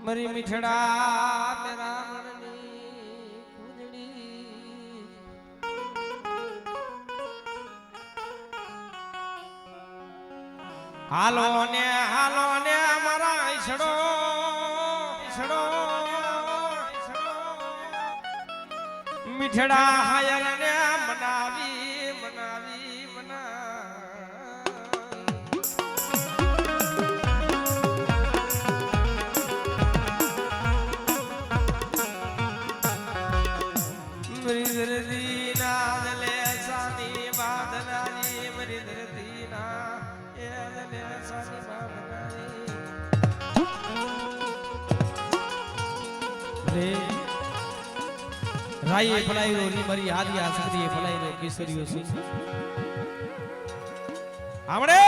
मरी मिठड़ा मेरा मननी कूदड़ी हालो ने हमारा ईसड़ो ईसड़ो मिठड़ा हायर ने मनावी मनावी मना मरी धरती ना दले सानी बादनारी मरी धरती ना ये दले सानी बादनारी रे राई फलाई रो मरी आदि आ सकती है फलाई रो किशोरियो सिंह हमरे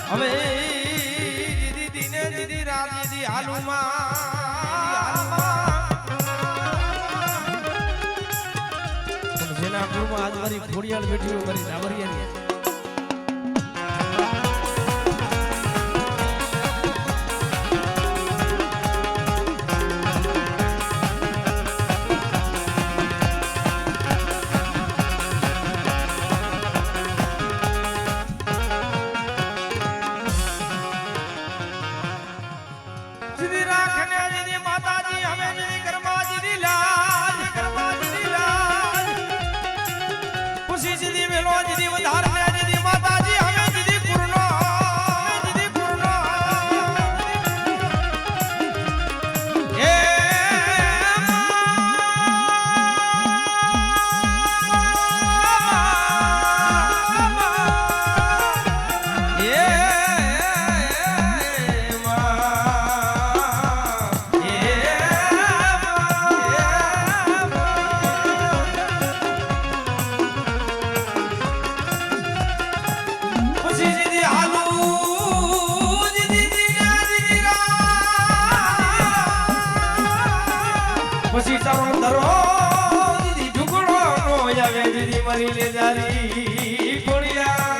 હવે દીદી દીને દીદી રાત દીદી હાલુમાં જેના ગુરુમાં આજ મારી ખોડિયાલ બેઠી હોય મારી ડાબરિયાની પછી તારો ધરો દીદી ઢુકડો નો આવે દીદી મરી લે જારી કોડિયા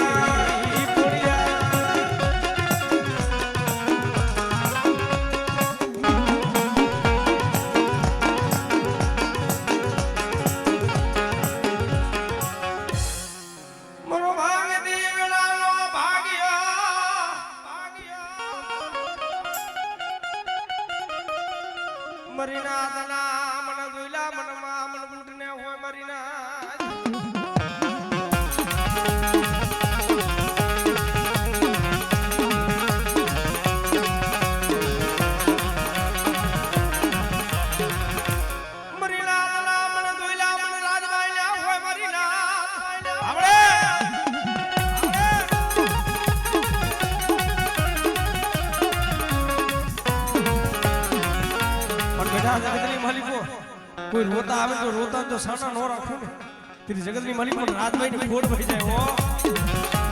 કોડિયા મરો ભાગ દી વેળાનો ભાગ્યા મરીના દના जगतनी मालिको कोई रोता आवे तो रोता तो साना नो राखो ने तेरी जगतनी मालिको रात भाई ने फोड़ भई जाए ओ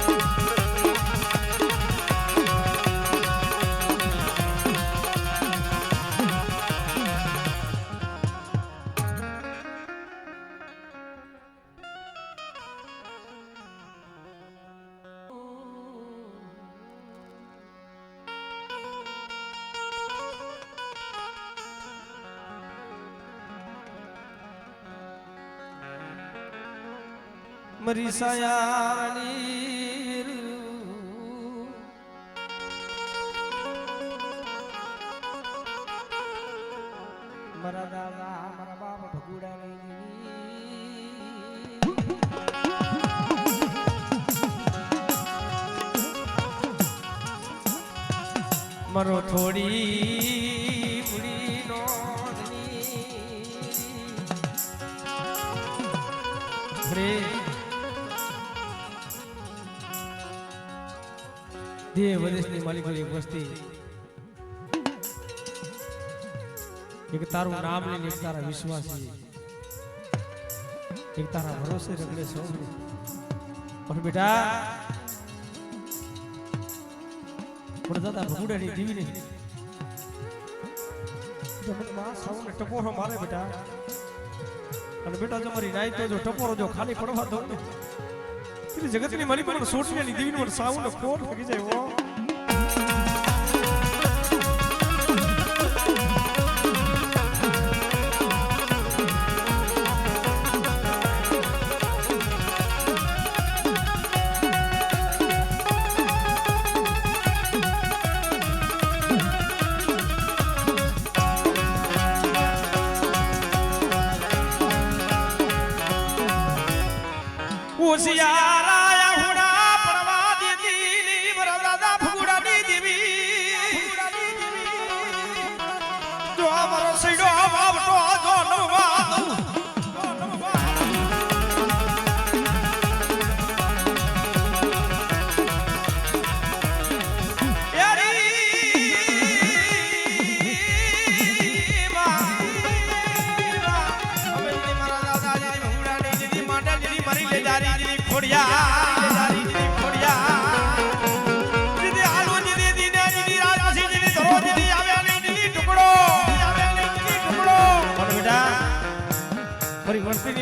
मरी सायानी મારા દાદા મારા બાપ ભગુડા મારો થોડી મુડી નો દેવ વદેશની માલિકો એક વસ્તી એક તારું નામ લઈને એક તારા વિશ્વાસી એક તારા ભરોસે રગડે સૌ પણ બેટા પણ દાદા ભગુડાની દીવીને જમનમાં સાવને ટપોરો મારે બેટા અને બેટા જો મારી નાઈ તો જો ટપોરો જો ખાલી પડવા દઉં ને એટલે જગતની માલિકો મને સોટીની દીવીને મને સાવને કોટ લાગી જાય ઓ હોશિયારા હુડા પડવા દીધી મારા દાદા ભગુડાની દેવી જો મારો સૈડો બાપટો જો નવા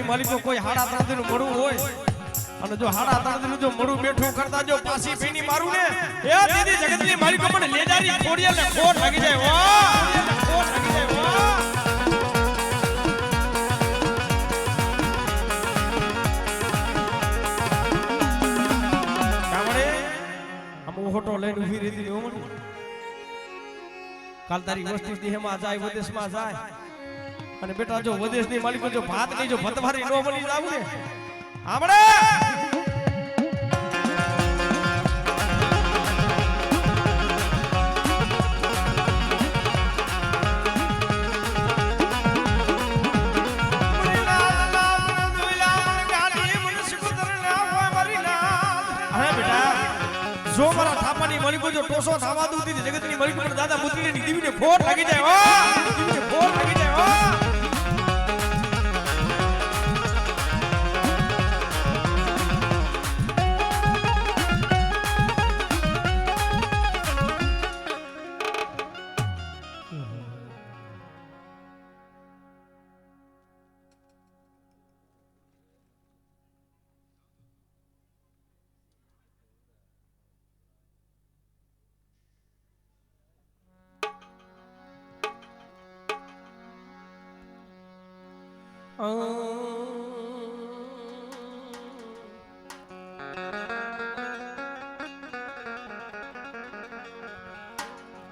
માલિકો કોઈ હાડા ત્રણ મળવું હોય અને જો હાડા ત્રણ જો મળું બેઠું કરતા જો પાછી ફેની મારું ને એ દીદી જગતની માલિકો મને લેજારી ખોડિયા ને ખોટ લાગી જાય વાહ ખોટ લાગી જાય વાહ કામડે આમ હોટો લઈને ઊભી રહેતી ને ઓમણી કાલ તારી વસ્તી દેહમાં જાય વિદેશમાં જાય અને બેટા જો વિદેશની માલિકો જો ભાત કઈ જો ભતવારી નો બની જાવ ને આપણે જો મારા થાપાની માલિકો જો ટોસો થાવા દઉતી જગતની માલિકો પણ દાદા મુતલીની દીવીને ખોટ લાગી જાય ઓ દીવીને ખોટ લાગી જાય ઓ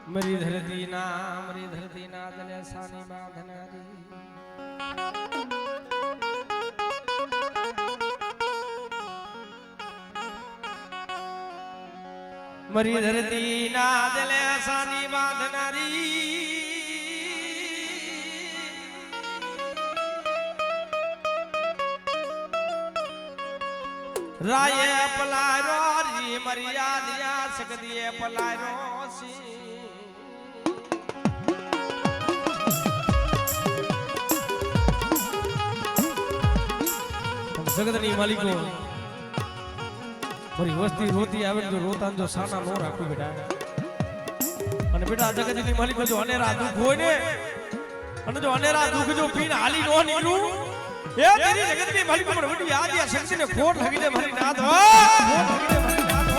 મરી ધરતી ના જલે સાની બાંધનારી મરી ધરતી ના જલે સાની બાંધનારી રાયે પલારો રી મરિયાદિયા સકદીએ પલારો સી જગતની માલિકો મારી વસ્તી રોતી આવે જો રોતા જો સાના નો રાખું બેટા અને બેટા જગતની માલિકો જો અનેરા દુખ હોય ને અને જો અનેરા દુખ જો પીને હાલી નો નીકળું એ તેરી જગતની માલિકો પર વડી યાદ આ શક્તિને ખોટ લાગી દે મારી નાથ ખોટ લાગી દે મારી નાથ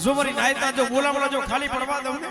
જો મારી નાયતા જો બોલામણા જો ખાલી પડવા દઉં ને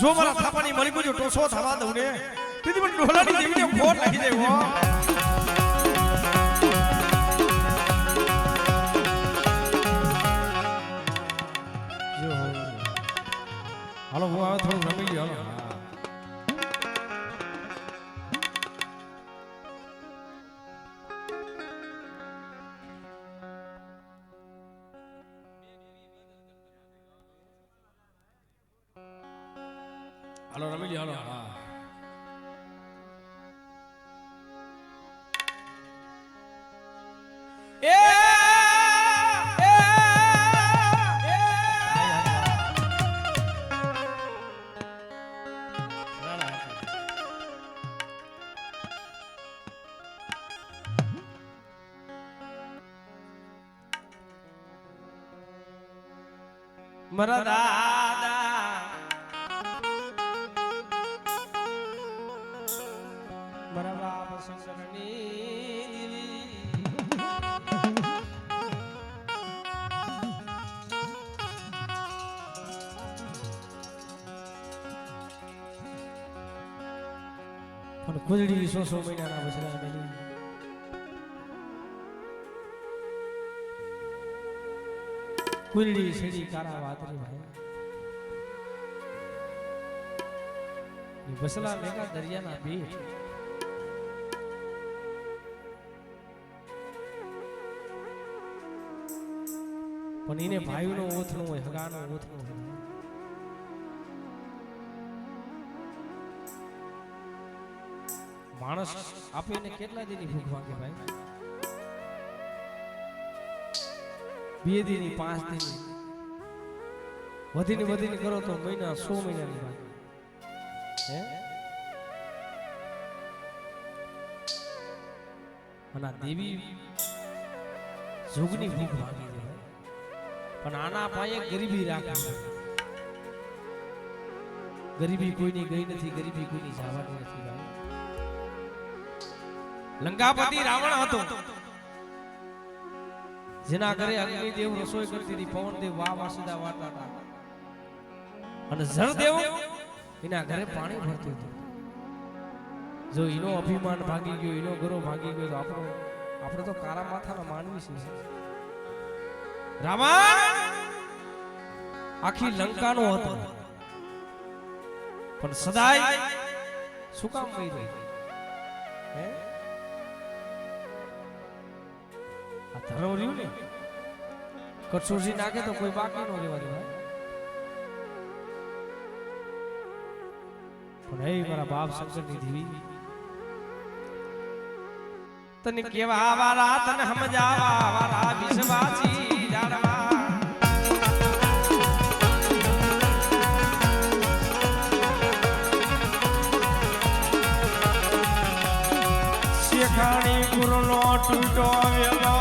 જો મારા થાપાની મળી ગયો ટોસો થવા દઉં ને તેથી મને ઢોલાની દેવીને ખોટ લાગી જાય હો જો હાલો હું આવે થોડું રમી ગયો હાલો રમી લ્યો હાલો હા મારા દાદા મારા બાપ શંકરની દેવી પણ ખુદડી 100 મહિનાના બસરા મેલી કુલડી સેડી કારા વાદરી ભાઈ બસલા મેઘા દરિયાના બેટ પણ એને ભાઈનો ઓથણો હોય હગાનો ઓથણો હોય માણસ આપે એને કેટલા દીની ભૂખ વાગે ભાઈ 2 દીની 5 દીની વધીને કરો તો મહિના 100 મહિનાની વાત હે અને દેવી જોગની ભૂખ વાગી છે પણ આના પાયે ગરીબી રાખી ગરીબી કોઈની ગઈ નથી ગરીબી કોઈની જવાની નથી ભાઈ લંકાપતિ રાવણ હતો જેના ઘરે અગ્નિદેવ રસોઈ કરતી હતી પવનદેવ વાહ વાસુદા વાટા અને જળદેવ એના ઘરે પાણી ભરતું હતું જો એનો અભિમાન ભાગી ગયો એનો ગરો ભાગી ગયો તો આપણે તો કારા માથાના માનવી છે રાવણ આખી લંકાનો હતો પણ સદાય શું કામ કહી રહી હે આ ધરો રહ્યું ને કટસોજી નાખે તો કોઈ બાકી ન રહેવા દે પણ હે મારા બાપ શંકરની દેવી તને કેવા વારા તને સમજાવા વારા વિશ્વાસી જાણવા શેખાણી ગુરુનો તૂટો વેલો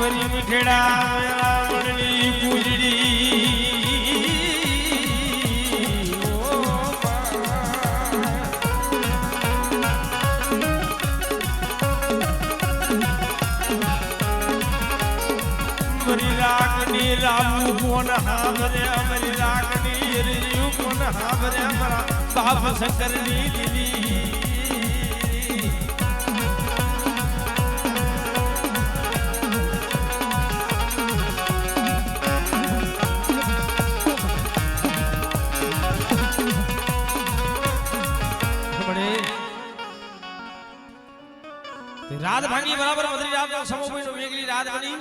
મરી મીઠેડા રાવણની પૂજડી મરી રાખની રામુ કોણ હાવરે મરી રાખની રીયુ કોણ હાવરે મારા બાપ શંકરની દીદી રાત ભાંગી બરાબર મધરી રાત સમોભાઈ નો વેગલી રાત બની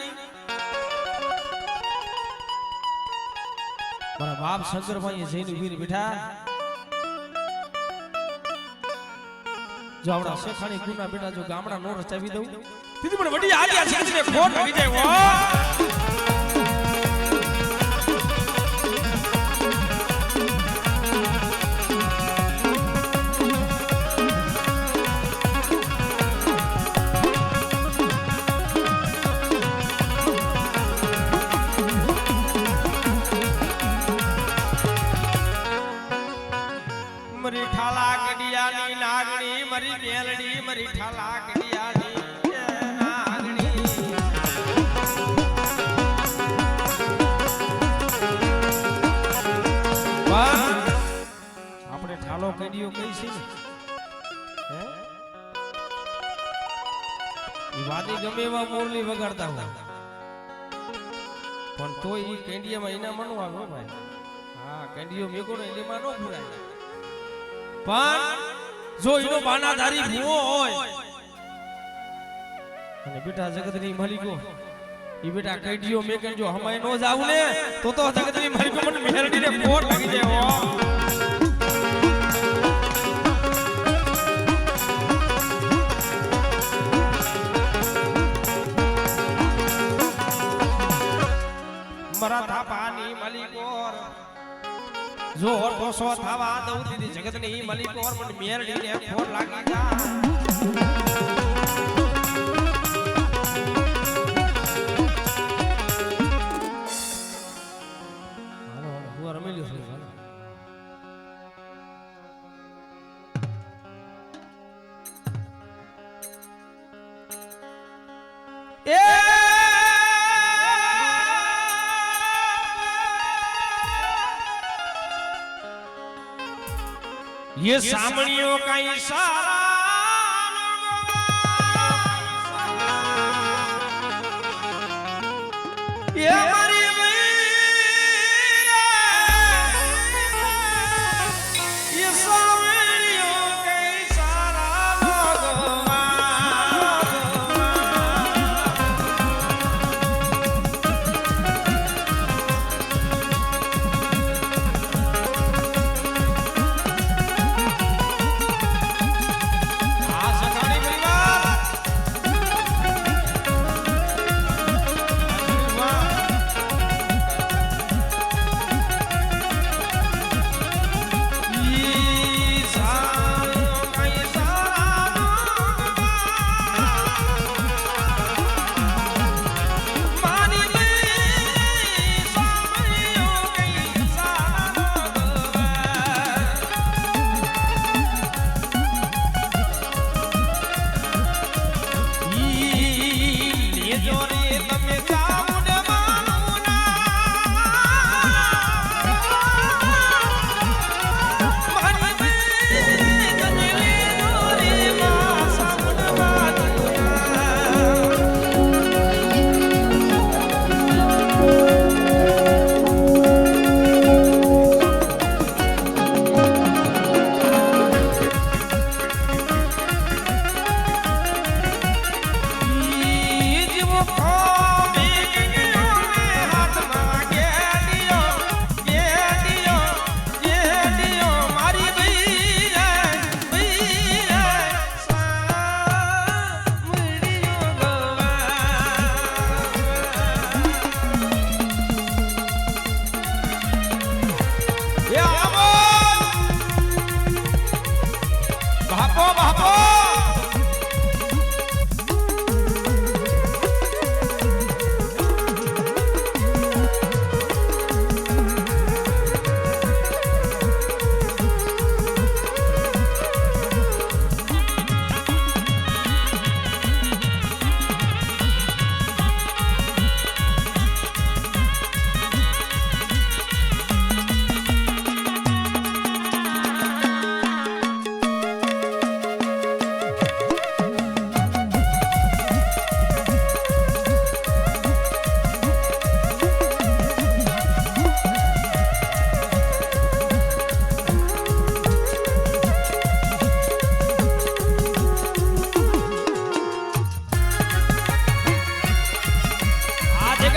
મારા બાપ શંકરભાઈ જઈને વીર બેઠા જો આવડા શેખાણી ગુના બેટા જો ગામડા નો રચાવી દઉં દીદી પણ વડી આડિયા છે ને ખોટ લાગી જાય વાહ મરી ઠાલા કડિયાની નાગણી મરી મેલડી મરી ઠાલા કડિયાની નાગણી આપણે ઠાલો કડિયો કઈ છે ને હે ઈ વાદી ગમે એવા મોરલી વગાડતા હોય પણ તોય ઈ કેન્ડિયામાં એના મનવા આવે ભાઈ હા કેન્ડિયો મેકો ને એમાં નો ભૂરાય પણ જો એનો બાનાધારી ભૂવો હોય અને બેટા જગતની માલિકો ઈ બેટા કઈડિયો મેકન જો હમાય નો જાવ ને તો જગતની માલિકો મને મેરડીને ફોટ લાગી જાય હો મરા થાપાની માલિકો જો ટોસો થવા દઉં દીદી જગતની મલિક ઓર મને મેરડીને ફોન લાગી જા હાલો હું રમેલ્યો છું એ ये सामणियों का इशारा ये हमारी ये सामणियों का इशारा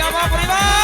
રામા પરિવાર